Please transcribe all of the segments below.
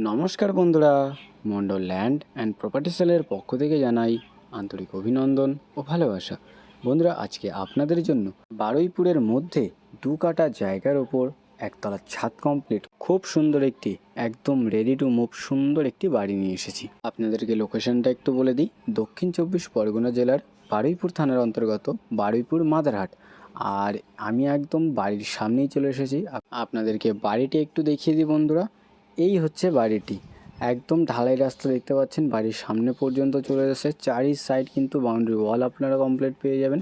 নমস্কার বন্ধুরা, Mondal land and property সেলের পক্ষ থেকে জানাই আন্তরিক অভিনন্দন ও ভালোবাসা। বন্ধুরা, আজকে আপনাদের জন্য বারুইপুরের মধ্যে 2 কাঠা জায়গার ওপর একতলা ছাদ কমপ্লিট খুব সুন্দর একটি একদম রেডি টু মুভ সুন্দর একটি বাড়ি নিয়ে এসেছি। আপনাদেরকে লোকেশনটা একটু বলে দিই। দক্ষিণ 24 পরগনা জেলার বারুইপুর থানার অন্তর্গত বারুইপুর মাদারহাট। আর আমি একদম বাড়ির সামনেই চলে এসেছি। আপনাদেরকে বাড়িটি একটু দেখিয়ে দিই বন্ধুরা। এই হচ্ছে বাড়িটি, একদম ঢালাই রাস্তা দেখতে পাচ্ছেন, বাড়ির সামনে পর্যন্ত চলে এসেছে। চারি সাইড কিন্তু বাউন্ডারি ওয়াল আপনারা কমপ্লিট পেয়ে যাবেন।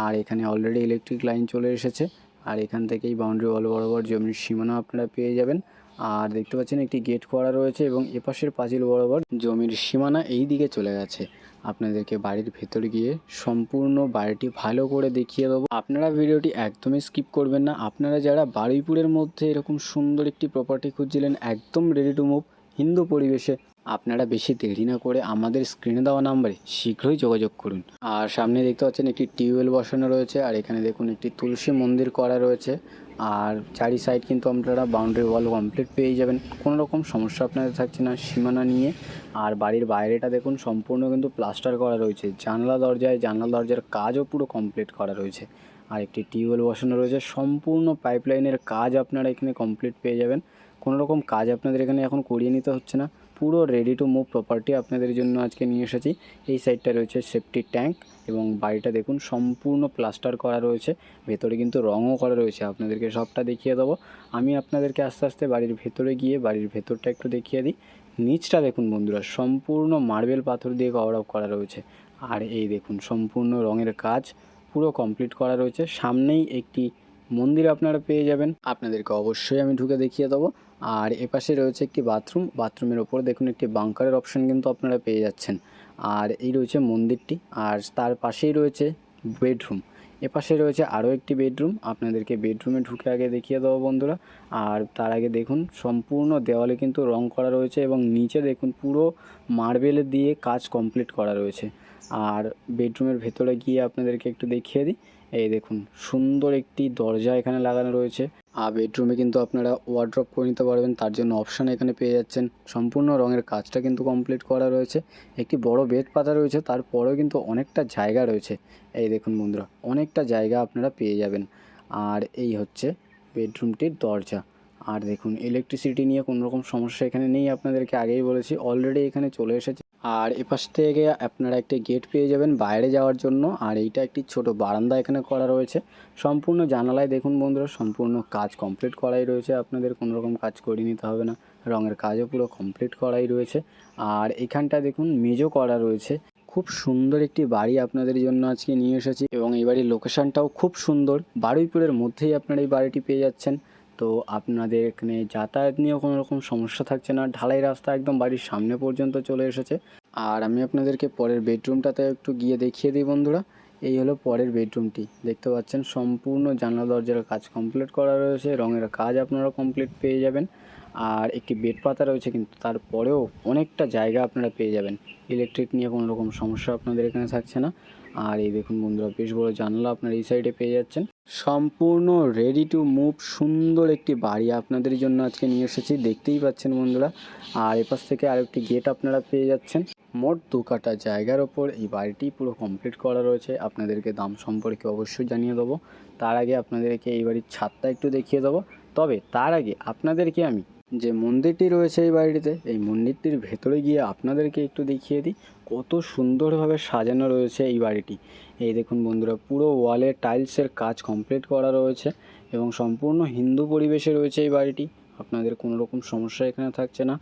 আর এখানে অলরেডি ইলেকট্রিক লাইন চলে এসেছে। আর এখান থেকেই বাউন্ডারি ওয়াল বরাবর জমির সীমানা আপনারা পেয়ে যাবেন। আর দেখতে পাচ্ছেন একটি গেট করা রয়েছে এবং এপাশের পাঁচিল বরাবর জমির সীমানা এই দিকে চলে গেছে। আপনাদেরকে বাড়ির ভেতরে গিয়ে সম্পূর্ণ বাড়িটি ভালো করে দেখিয়ে দেবো। আপনারা ভিডিওটি একদমই স্কিপ করবেন না। আপনারা যারা বারুইপুরের মধ্যে এরকম সুন্দর একটি প্রপার্টি খুঁজছিলেন একদম রেডি টু মুভ হিন্দু পরিবেশে, আপনারা বেশি দেরি না করে আমাদের স্ক্রিনে দেওয়া নাম্বারে শীঘ্রই যোগাযোগ করুন। আর সামনে দেখতে পাচ্ছেন একটি টিউবওয়েল বসানো রয়েছে। আর এখানে দেখুন একটি তুলসী মন্দির করা রয়েছে। আর চারি সাইড কিন্তু আপনারা বাউন্ডারি ওয়াল কমপ্লিট পেয়ে যাবেন, কোনো রকম সমস্যা আপনাদের থাকছে না সীমানা নিয়ে। আর বাড়ির বাইরেটা দেখুন সম্পূর্ণ কিন্তু প্লাস্টার করা রয়েছে। জানলা দরজার কাজও পুরো কমপ্লিট করা রয়েছে। আর একটি টিউবওয়েল বসানো রয়েছে, সম্পূর্ণ পাইপলাইনের কাজ আপনারা এখানে কমপ্লিট পেয়ে যাবেন। কোনো রকম কাজ আপনাদের এখানে এখন করিয়ে নিতে হচ্ছে না, পুরো রেডি টু মুভ প্রপার্টি আপনাদের জন্য আজকে নিয়ে এসেছি। এই সাইডটা রয়েছে সেফটি ট্যাঙ্ক এবং বাড়িটা দেখুন সম্পূর্ণ প্লাস্টার করা রয়েছে, ভেতরে কিন্তু রঙও করা রয়েছে। আপনাদেরকে সবটা দেখিয়ে দেবো। আমি আপনাদেরকে আস্তে আস্তে বাড়ির ভেতরে গিয়ে বাড়ির ভেতরটা একটু দেখিয়ে দিই। নিচটা দেখুন বন্ধুরা, সম্পূর্ণ মার্বেল পাথর দিয়ে কভার আপ করা রয়েছে। আর এই দেখুন সম্পূর্ণ রঙের কাজ পুরো কমপ্লিট করা রয়েছে। সামনেই একটি মন্দির আপনারা পেয়ে যাবেন, আপনাদেরকে অবশ্যই আমি ঢুকে দেখিয়ে দেবো। আর এপাশে রয়েছে একটি বাথরুমের ওপর দেখুন একটি বাংকারের অপশন কিন্তু আপনারা পেয়ে যাচ্ছেন। আর এই রয়েছে মন্দিরটি, আর তার পাশেই রয়েছে বেডরুম। এপাশে রয়েছে আরও একটি বেডরুম, আপনাদেরকে বেডরুমে ঢুকে আগে দেখিয়ে দেবো বন্ধুরা। আর তার আগে দেখুন সম্পূর্ণ দেওয়ালে কিন্তু রং করা রয়েছে এবং নিচে দেখুন পুরো মার্বেল দিয়ে কাজ কমপ্লিট করা রয়েছে। আর বেডরুমের ভেতরে গিয়ে আপনাদেরকে একটু দেখিয়ে দিই। এই দেখুন সুন্দর একটি দরজা এখানে লাগানো রয়েছে। আর বেডরুমে কিন্তু আপনারা ওয়ার্ড্রপ করে নিতে পারবেন, তার জন্য অপশান এখানে পেয়ে যাচ্ছেন। সম্পূর্ণ রঙের কাজটা কিন্তু কমপ্লিট করা রয়েছে। একটি বড় বেড পাতা রয়েছে, তারপরেও কিন্তু অনেকটা জায়গা রয়েছে। এই দেখুন বন্ধুরা, অনেকটা জায়গা আপনারা পেয়ে যাবেন। আর এই হচ্ছে বেডরুমটির দরজা। আর দেখুন ইলেকট্রিসিটি নিয়ে কোনো রকম সমস্যা এখানে নেই, আপনাদেরকে আগেই বলেছি, অলরেডি এখানে চলে এসেছে। আর এপাশ থেকে আপনারা একটি গেট পেয়ে যাবেন বাইরে যাওয়ার জন্য। আর এইটা একটি ছোট বারান্দা এখানে করা রয়েছে। সম্পূর্ণ জানালায় দেখুন বন্ধুরা সম্পূর্ণ কাজ কমপ্লিট করাই রয়েছে, আপনাদের কোনো রকম কাজ করে নিতে হবে না, রঙের কাজও পুরো কমপ্লিট করাই রয়েছে। আর এখানটা দেখুন মেজও করা রয়েছে। খুব সুন্দর একটি বাড়ি আপনাদের জন্য আজকে নিয়ে এসেছি এবং এই বাড়ির লোকেশানটাও খুব সুন্দর। বারুইপুরের মধ্যেই আপনারা এই বাড়িটি পেয়ে যাচ্ছেন। তো আপনাদের এখানে যাতায়াত নিয়েও কোনো রকম সমস্যা থাকছে না, ঢালাই রাস্তা একদম বাড়ির সামনে পর্যন্ত চলে এসেছে। আর আমি আপনাদেরকে পরের বেডরুমটাতে একটু গিয়ে দেখিয়ে দিই বন্ধুরা। এই হলো পরের বেডরুমটি, দেখতে পাচ্ছেন সম্পূর্ণ জানলা দরজার কাজ কমপ্লিট করা রয়েছে, রঙের কাজ আপনারা কমপ্লিট পেয়ে যাবেন। আর একটি বেড পাতা রয়েছে, কিন্তু তারপরেও অনেকটা জায়গা আপনারা পেয়ে যাবেন। ইলেকট্রিক নিয়ে কোনো রকম সমস্যা আপনাদের এখানে থাকছে না। আর এই দেখুন বন্ধুরা, বেশ বড় জানলা আপনারা এই সাইডে পেয়ে যাচ্ছেন। সম্পূর্ণ রেডি টু মুভ সুন্দর একটি বাড়ি আপনাদের জন্য আজকে নিয়ে এসেছি, দেখতেই পাচ্ছেন বন্ধুরা। আর এপাশ থেকে আরেকটি গেট আপনারা পেয়ে যাচ্ছেন। মোট 2 কাঠা জায়গার ওপর এই বাড়িটি পুরো কমপ্লিট করা রয়েছে। আপনাদেরকে দাম সম্পর্কে অবশ্যই জানিয়ে দেবো। তার আগে আপনাদেরকে এই বাড়ির ছাদটা একটু দেখিয়ে দেবো। তবে তার আগে আপনাদেরকে আমি যে মন্দিরটি রয়েছে এই বাড়িটিতে, এই মন্দিরটির ভেতরে গিয়ে আপনাদেরকে একটু দেখিয়ে দিই কত সুন্দরভাবে সাজানো রয়েছে এই বাড়িটি। এই দেখুন বন্ধুরা, পুরো ওয়ালে টাইলসের কাজ কমপ্লিট করা রয়েছে এবং সম্পূর্ণ হিন্দু পরিবেশে রয়েছে এই বাড়িটি, আপনাদের কোনো রকম সমস্যা এখানে থাকছে না।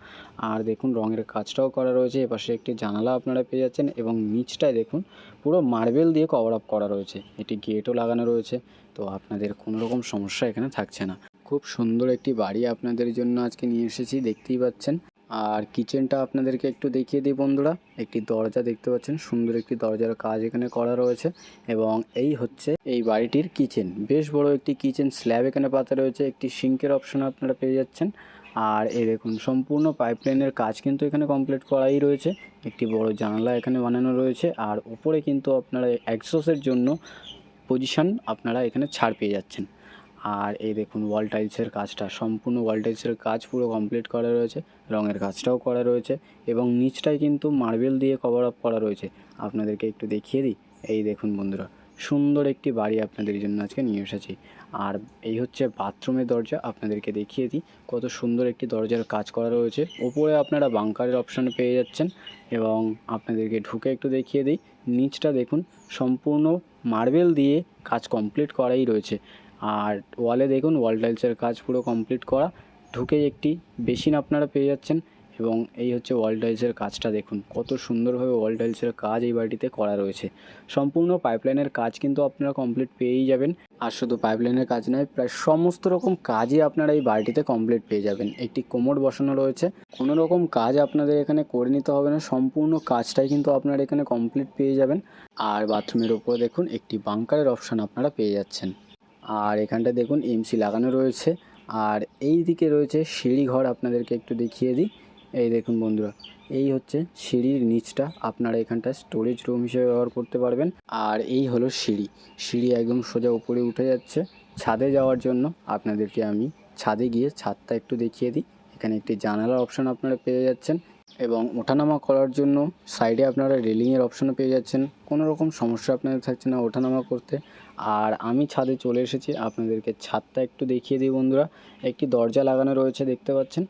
আর দেখুন রঙের কাজটাও করা রয়েছে, এপাশে একটি জানালা আপনারা পেয়ে যাচ্ছেন এবং নিচটায় দেখুন পুরো মার্বেল দিয়ে কভার আপ করা রয়েছে, একটি গেটও লাগানো রয়েছে। তো আপনাদের কোনো রকম সমস্যা এখানে থাকছে না। খুব সুন্দর একটি বাড়ি আপনাদের জন্য আজকে নিয়ে এসেছি, দেখতেই পাচ্ছেন। আর কিচেনটা আপনাদেরকে একটু দেখিয়ে দিই বন্ধুরা। একটি দরজা দেখতে পাচ্ছেন, সুন্দর একটি দরজার কাজ এখানে করা রয়েছে এবং এই হচ্ছে এই বাড়িটির কিচেন। বেশ বড় একটি কিচেন স্ল্যাব এখানে পাতা রয়েছে, একটি সিঙ্কের অপশন আপনারা পেয়ে যাচ্ছেন। আর এই দেখুন সম্পূর্ণ পাইপলাইনের কাজ কিন্তু এখানে কমপ্লিট করাই রয়েছে। একটি বড় জানলা এখানে বানানো রয়েছে আর উপরে কিন্তু আপনারা এক্সস্টের জন্য পজিশন আপনারা এখানে ছাড় পেয়ে যাচ্ছেন। আর এই দেখুন ওয়াল টাইলসের কাজটা, সম্পূর্ণ ওয়াল টাইলসের কাজ পুরো কমপ্লিট করা রয়েছে, রঙের কাজটাও করা রয়েছে এবং নিচটায় কিন্তু মার্বেল দিয়ে কভার আপ করা রয়েছে। আপনাদেরকে একটু দেখিয়ে দিই, এই দেখুন বন্ধুরা, সুন্দর একটি বাড়ি আপনাদের জন্য আজকে নিয়ে এসেছি। আর এই হচ্ছে বাথরুমের দরজা, আপনাদেরকে দেখিয়ে দিই কত সুন্দর একটি দরজার কাজ করা রয়েছে। ওপরে আপনারা বাংকারের অপশান পেয়ে যাচ্ছেন এবং আপনাদেরকে ঢুকে একটু দেখিয়ে দিই, নিচটা দেখুন সম্পূর্ণ মার্বেল দিয়ে কাজ কমপ্লিট করাই রয়েছে। আর ওয়ালে দেখুন ওয়াল টাইলসের কাজ পুরো কমপ্লিট করা, ঢুকেই একটি বেসিন আপনারা পেয়ে যাচ্ছেন এবং এই হচ্ছে ওয়াল টাইলসের কাজটা, দেখুন কত সুন্দরভাবে ওয়াল টাইলসের কাজ এই বাড়িটিতে করা রয়েছে। সম্পূর্ণ পাইপলাইনের কাজ কিন্তু আপনারা কমপ্লিট পেয়েই যাবেন। আর শুধু পাইপলাইনের কাজ নয়, প্রায় সমস্ত রকম কাজই আপনারা এই বাড়িটিতে কমপ্লিট পেয়ে যাবেন। একটি কোমোড বসানো রয়েছে, কোনো রকম কাজ আপনাদের এখানে করে নিতে হবে না, সম্পূর্ণ কাজটাই কিন্তু আপনারা এখানে কমপ্লিট পেয়ে যাবেন। আর বাথরুমের উপরে দেখুন একটি বাংকারের অপশান আপনারা পেয়ে যাচ্ছেন। আর এখানটা দেখুন এমসি লাগানো রয়েছে। আর এই দিকে রয়েছে সিঁড়ি ঘর, আপনাদেরকে একটু দেখিয়ে দিই, এই দেখুন বন্ধুরা, এই হচ্ছে সিঁড়ির নিচটা, আপনারা এখানটা স্টোরেজ রুম হিসেবে ব্যবহার করতে পারবেন। আর এই হলো সিঁড়ি, সিঁড়ি একদম সোজা উপরে উঠে যাচ্ছে ছাদে যাওয়ার জন্য। আপনাদেরকে আমি ছাদে গিয়ে ছাদটা একটু দেখিয়ে দিই। এখানে একটি জানালার অপশান আপনারা পেয়ে যাচ্ছেন এবং ওঠানামা করার জন্য সাইডে আপনারা রেলিংয়ের অপশানও পেয়ে যাচ্ছেন। কোনো রকম সমস্যা আপনাদের থাকছে না ওঠানামা করতে। আর আমি ছাদে চলে এসেছি, আপনাদেরকে ছাদটা একটু দেখিয়ে দিই বন্ধুরা। একটি দরজা লাগানো রয়েছে দেখতে পাচ্ছেন।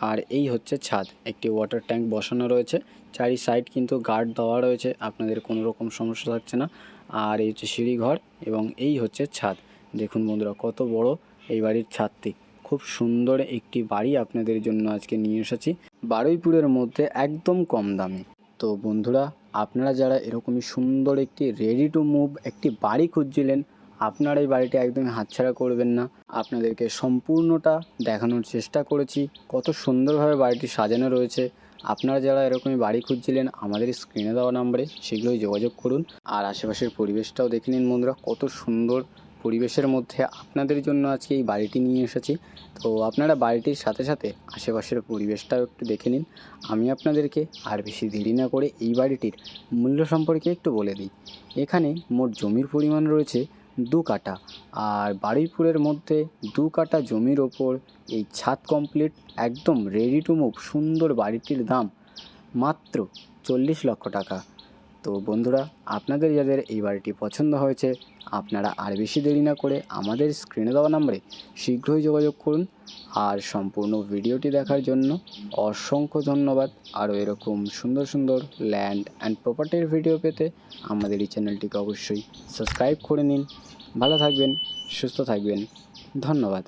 আর এই হচ্ছে ছাদ, একটি ওয়াটার ট্যাঙ্ক বসানো রয়েছে, চারি সাইড কিন্তু গার্ড দেওয়া রয়েছে, আপনাদের কোনো রকম সমস্যা থাকছে না। আর এই হচ্ছে সিঁড়ি ঘর এবং এই হচ্ছে ছাদ। দেখুন বন্ধুরা কত বড় এই বাড়ির ছাদটি, খুব সুন্দর একটি বাড়ি আপনাদের জন্য আজকে নিয়ে এসেছি বারুইপুরের মধ্যে একদম কম দামে। তো বন্ধুরা, আপনারা যারা এরকমই সুন্দর একটি রেডি টু মুভ একটি বাড়ি খুঁজছিলেন, আপনারা এই বাড়িটা একদমই হাতছাড়া করবেন না। আপনাদেরকে সম্পূর্ণটা দেখানোর চেষ্টা করেছি, কত সুন্দরভাবে বাড়িটি সাজানো রয়েছে। আপনারা যারা এরকমই বাড়ি খুঁজছিলেন, আমাদের স্ক্রিনে দেওয়া নাম্বারে শীঘ্রই যোগাযোগ করুন। আর আশেপাশের পরিবেশটাও দেখে নিন বন্ধুরা, কত সুন্দর পরিবেশের মধ্যে আপনাদের জন্য আজকে এই বাড়িটি নিয়ে এসেছি। তো আপনারা বাড়িটির সাথে সাথে আশেপাশের পরিবেশটাও একটু দেখে নিন। আমি আপনাদেরকে আর বেশি দেরি না করে এই বাড়িটির মূল্য সম্পর্কে একটু বলে দিই। এখানে মোট জমির পরিমাণ রয়েছে 2 কাঠা। আর বারুইপুরের মধ্যে 2 কাঠা জমির ওপর এই ছাদ কমপ্লিট একদম রেডি টু মুভ সুন্দর বাড়িটির দাম মাত্র 40 লক্ষ টাকা। তো বন্ধুরা, আপনাদের যাদের এই বাড়িটি পছন্দ হয়েছে, আপনারা আর বেশি দেরি না করে আমাদের স্ক্রিনে দেওয়া নম্বরে শীঘ্রই যোগাযোগ করুন। আর সম্পূর্ণ ভিডিওটি দেখার জন্য অসংখ্য ধন্যবাদ। আরও এরকম সুন্দর সুন্দর ল্যান্ড অ্যান্ড প্রপার্টির ভিডিও পেতে আমাদের এই চ্যানেলটিকে অবশ্যই সাবস্ক্রাইব করে নিন। ভালো থাকবেন, সুস্থ থাকবেন, ধন্যবাদ।